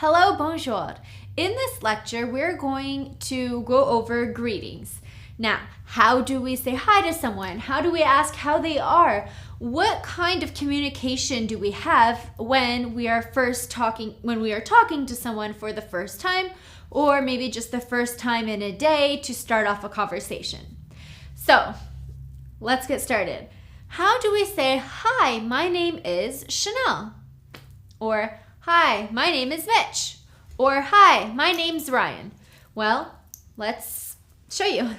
Hello, bonjour. In this lecture, we're going to go over greetings. Now, how do we say hi to someone? How do we ask how they are? What kind of communication do we have when we are talking to someone for the first time, or maybe just the first time in a day to start off a conversation? So, let's get started. How do we say, hi, my name is Chanel? Or, hi, my name is Mitch. Or, hi, my name's Ryan. Well, let's show you.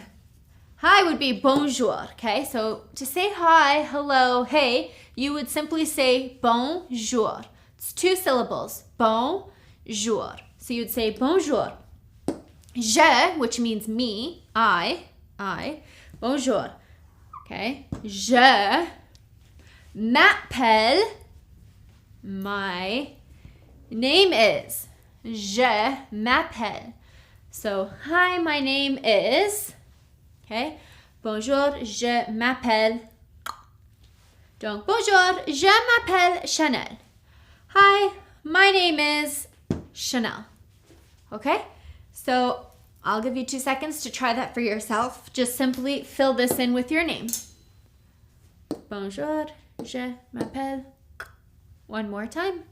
Hi would be bonjour, okay? So to say hi, hello, hey, you would simply say bonjour. It's 2 syllables, bonjour. So you'd say bonjour. Je, which means me, I, bonjour. Okay? Je m'appelle, my name is. Je m'appelle. So, hi, my name is. Okay? Bonjour, je m'appelle. Donc, bonjour, je m'appelle Chanel. Hi, my name is Chanel. Okay? So, I'll give you 2 seconds to try that for yourself. Just simply fill this in with your name. Bonjour, je m'appelle. One more time.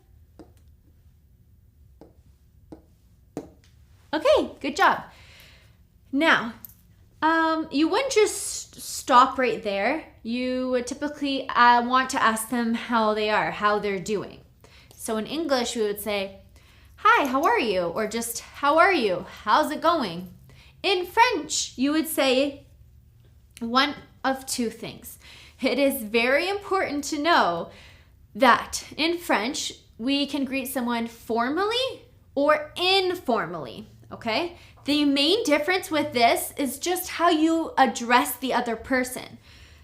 Okay, good job. Now, you wouldn't just stop right there. You would typically want to ask them how they are, how they're doing. So in English, we would say, hi, how are you? Or just, how are you? How's it going? In French, you would say one of 2 things. It is very important to know that in French, we can greet someone formally or informally, okay? The main difference with this is just how you address the other person.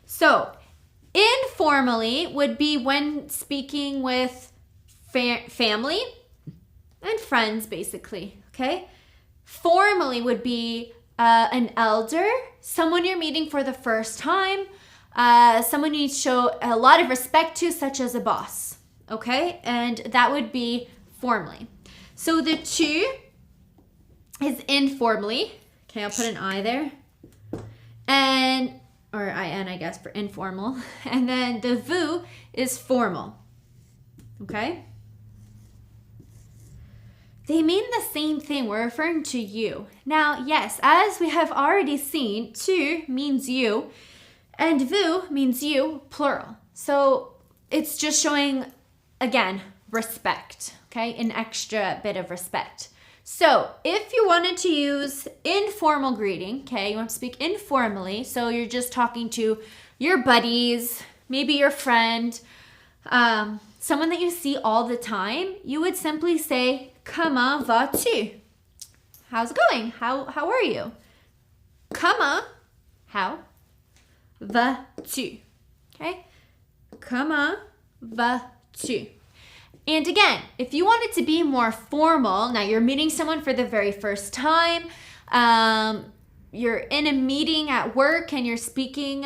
So, informally would be when speaking with family and friends, basically, okay? Formally would be an elder, someone you're meeting for the first time, someone you show a lot of respect to, such as a boss, okay? And that would be formally. So the 2 is informally. Okay, I'll put an I there. Or IN, I guess, for informal. And then the vous is formal. Okay? They mean the same thing. We're referring to you. Now, yes, as we have already seen, tu means you, and vous means you, plural. So it's just showing, again, respect, okay? An extra bit of respect. So if you wanted to use informal greeting, okay, you want to speak informally, so you're just talking to your buddies, maybe your friend, someone that you see all the time, you would simply say, comment vas-tu? How's it going? How are you? Comment, how, vas-tu? Okay? Comment vas-tu? And again, if you want it to be more formal, now you're meeting someone for the very first time, you're in a meeting at work and you're speaking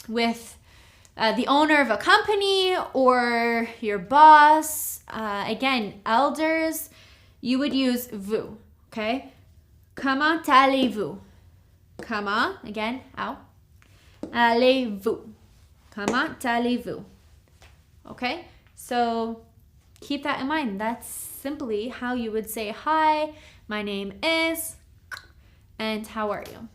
with the owner of a company or your boss, again, elders, you would use vous, okay? Comment allez-vous? Comment, again, how? Allez-vous? Comment allez-vous? Okay, so keep that in mind. That's simply how you would say, hi, my name is, and how are you?